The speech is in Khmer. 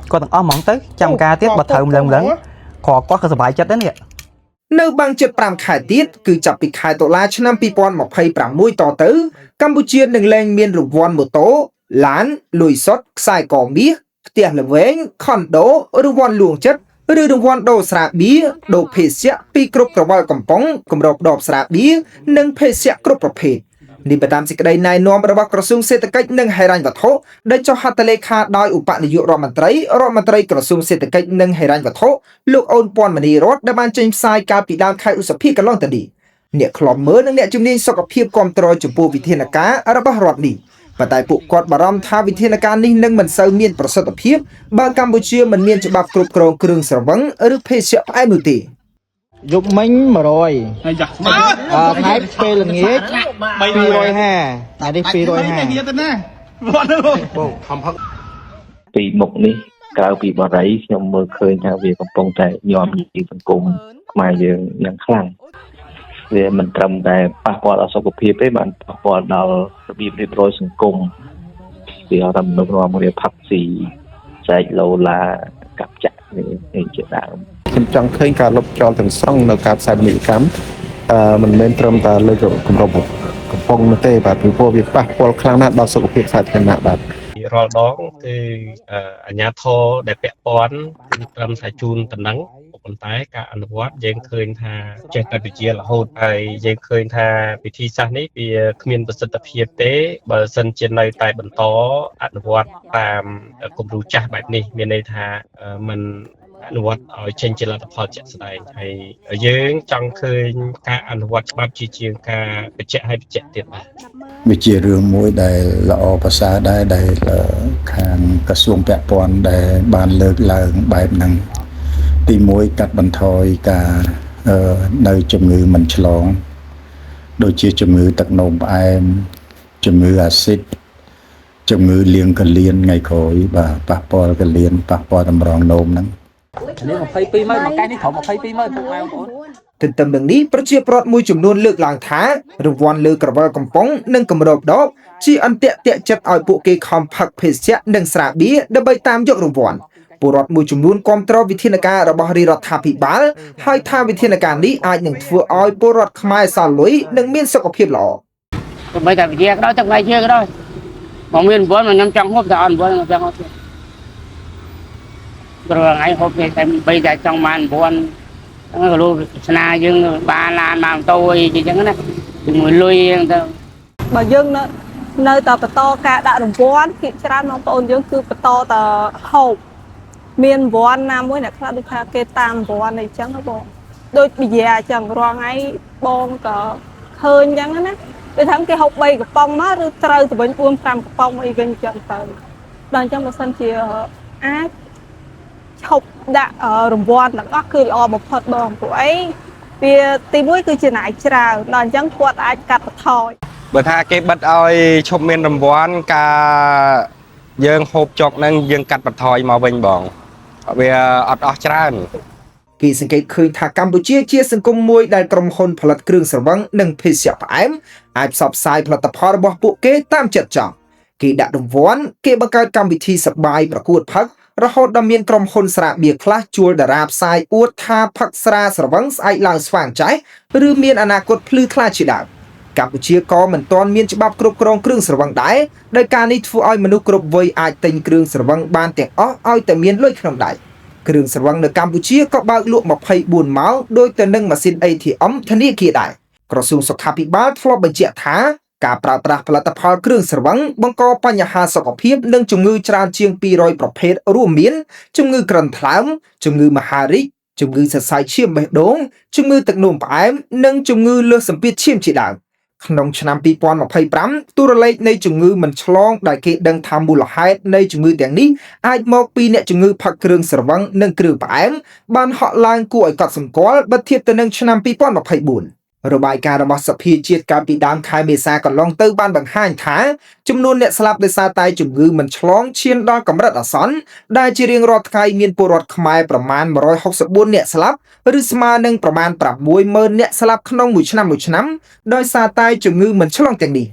có thằng mỏng tới trăm ca tiết bật thờ một lần khó quá cái sờ bài chất đấy nè nơi bang chật pram khai tiết cứ chập bị khai tổ la cho năm pipon một phay pram mũi to tứ Campuchia đừng lên miền rục von một tố lán lùi sót sai cỏ mía tiền là vén khăn đố rục von luồng chất rục von đồ sạ bía đồ phê xạ pi cướp cờ voi cầm bóng cầm đột đột sạ bía nâng phê xạ cướp bọc phêนี่ไปตามสิ่งใดในนอมระบบกระทรวงเศรษฐกิจนึ่งให้รันวัตถุได้เจ้าฮัตเลขาโดยอุปนายกรัฐมนตรีกระทรวงเศรษฐกิจนึ่งให้รันวัตถุลูกโอนปอนมณีรถได้บานจิมไซการปีดาวไข่อุสพีกันล่องตันดีเนี่ยคลอมเมื่อนั่งเนี่ยจุดนี้สกปรกความตรอยจุปูวิเทนการระบารอดดีปัตตาปุกอดบารมท่าวิเทนการนี้นึ่งมันเซอร์เมียนประสิทธิภาพบางกัมพูชีมันเมียนฉบับกรุบกรองเครื่องสวังหรือเพศไอมุตีdục mình mà rồi thái phê là nghĩa phi rồi ha này đi phi rồi haปีหมกนี่กล่าวปีบ่ไรยมมือเคยทางเวียกำปงแต่ยอมยิงสังคมมาเยอะอย่างคลั่งเวียมันตรำแต่ปะปอดเอาสกปรกไปมันปะปอดเอาระเบียบเรียบร้อยสังคมเวียทำนกนวมเรียพักสีใจโลลากับจักนี่เจ้าดาวខ្ញុំចង់ឃើញការលុបចោលទាំងស្រុងនៅការផ្សាយពាណិជ្ជកម្មមិនមែនត្រឹមតែលើគម្រោងកំពុងទេបាទពីព្រោះវាប៉ះពាល់ខ្លាំងណាស់ដល់សុខភាពសាធារណៈបាទរាល់ដងគឺអាជ្ញាធរដែលពាក់ព័ន្ធគឺត្រឹមតែជូនតំណែងប៉ុន្តែការអនុវត្តយើងឃើញថាចេះតែវិជារហូតហើយយើងឃើញថាពិធីសាស្ត្រនេះវាគ្មានប្រសិទ្ធភាពទេបើសិនជានៅតែបន្តអនុវត្តតាមគំរូចាស់បែបនេះមានន័យថាมันអនុវត្តឲ្យចេញជាលទ្ធផលជាក់ស្ដែងហើយយើងចង់ឃើញការអនុវត្តច្បាប់ជាជាងការបញ្ជាក់ឲ្យបញ្ជាក់ទៀតបាទវាជារឿងមួយដែលល្អប្រសើរដែរដែលខាងក្រសួងពាក់ព័ន្ធដែលបានលើកឡើងបែបហ្នឹងទី1កាត់បន្ថយការនៅជំងឺមិនឆ្លងដូចជាជំងឺទឹកនោមផ្អែមជំងឺអាស៊ីតជំងឺលៀងកលៀនថ្ងៃក្រោយបាទប៉ះពាល់កលៀនប៉ះពាល់តម្រងនោមហ្នឹងនេះ22ម៉ឺនមកកែនេះត្រូវ22ម៉ឺនពុកម៉ែបងប្អូនទន្ទឹមនឹងនេះប្រជាប្រដ្ឋមួយចំនួនលើកឡើងថារង្វាន់លើក្រវិលកំប៉ុងនិងគម្របដបជាអន្ទាក់តាក់ចិត្តឲ្យពួកគេខំផឹកភេសជ្ជៈនិងស្រាបៀរដើម្បីតាមយករង្វាន់ពលរដ្ឋមួយចំនួនគាំទ្រវិធានការរបស់រាជរដ្ឋាភិបាលហើយថាវិធានការនេះអាចនឹងធ្វើឲ្យពលរដ្ឋខ្មែរសល់លុយនិងមានសុខភាពល្អទោះបីតែវិជាក៏ដោយទឹកថ្ងៃជឿក៏ដោយមកមាន9មកខ្ញុំចង់ហូបតែអត់9ខ្ញុំចង់ហូបទៀតព្រោះថ្ងៃហូបតែបីតែចង់បាន9ហ្នឹងក៏លោកស្នាយើងបានឡានបានម៉ូតូអីចឹងណាជាមួយលុយហ្នឹងទៅបើយើងនៅតែបន្តការដាក់រង្វាន់ភាគច្រើនបងប្អូនយើងគឺបន្តតែហូបមានរង្វាន់ណាមួយអ្នកខ្លះដូចថាគេតាមរង្វាន់អីចឹងបងដូចប៊ីយ៉ាអញ្ចឹងរាល់ថ្ងៃបងក៏ឃើញអញ្ចឹងណាគេថាគេហូប3កំប៉ុងមកឬត្រូវទៅវិញ4 5កំប៉ុងអីវិញអញ្ចឹងទៅដល់អញ្ចឹងបើសិនជាអាចឈប់ដាក់រង្វាន់ទាំងអស់គឺល្អបំផុតបងព្រោះអីវាទី1គឺចំណាយច្រើនដល់អញ្ចឹងគាត់អាចកាត់បន្ថយបើថាគេបិទឲ្យឈប់មានរង្វាន់ការយើងហូបចុកហ្នឹងយើងកាត់បន្ថយមកវិញបងវាអត់អស់ច្រើនគេសង្កេតឃើញថាកម្ពុជាជាសង្គមមួយដែលក្រុមហ៊ុនផលិតគ្រឿងស្រវឹងនិងភេសជ្ជៈផ្អែមអាចផ្សព្វផ្សាយផលិតផលរបស់ពួកគេតាមចិត្តចង់គេដាក់រង្វាន់គេបង្កើតកម្មវិធីសប្បាយប្រកួតផឹករហូតដល់មានក្រុមហ៊ុនស្រាបៀរខ្លះជួលតារាផ្សាយអួតថាផឹកស្រាស្រវឹងស្អែកឡើងស្វាងចេះឬមានអនាគតភ្លឺថ្លាជាដើមកម្ពុជាក៏មិនទាន់មានច្បាប់គ្រប់គ្រងគ្រឿងស្រវឹងដែរដោយការនេះធ្វើឲ្យមនុស្សគ្រប់វ័យអាចទិញគ្រឿងស្រវឹងបានទាំងអស់ឲ្យតែមានលុយក្នុងដៃគ្រឿងស្រវឹងនៅកម្ពុជាក៏បើកលក់24ម៉ោងដោយទៅនឹងម៉ាស៊ីន ATM ធនាគារដែរក្រសួងសុខាភិបាលធ្លាប់បញ្ជាក់ថាការប្រើប្រាស់ផលិតផលគ្រឿងស្រវឹងបង្កបញ្ហាសុខភាពនិងជំងឺច្រើនជាង200ប្រភេទរួមមានជំងឺក្រិនថ្លើមជំងឺមហារីកជំងឺសរសៃឈាមបេះដូងជំងឺទឹកនោមផ្អែមនិងជំងឺលើសសម្ពាធឈាមជាដើមក្នុងឆ្នាំ2025តួលេខនៃជំងឺមិនឆ្លងដែលគេដឹងថាមូលហេតុនៃជំងឺទាំងនេះអាចមកពីអ្នកជំងឺផឹកគ្រឿងស្រវឹងនិងគ្រឿងផ្អែមបានហក់ឡើងគួរឲ្យកត់សម្គាល់បើធៀបទៅនឹងឆ្នាំ2024របាយការណ៍របស់សភាជាតិកាលពីដើមខែមេសាកន្លងទៅបានបង្ហាញថាចំនួនអ្នកស្លាប់ដោយសារតែជំងឺមិនឆ្លងឈានដល់កម្រិតអាសន្នដែលជារៀងរាល់ថ្ងៃមានពលរដ្ឋខ្មែរប្រមាណ164អ្នកស្លាប់ឬស្មើនឹងប្រមាណ60000អ្នកស្លាប់ក្នុងមួយឆ្នាំដោយសារតែជំងឺមិនឆ្លងទាំងនេះ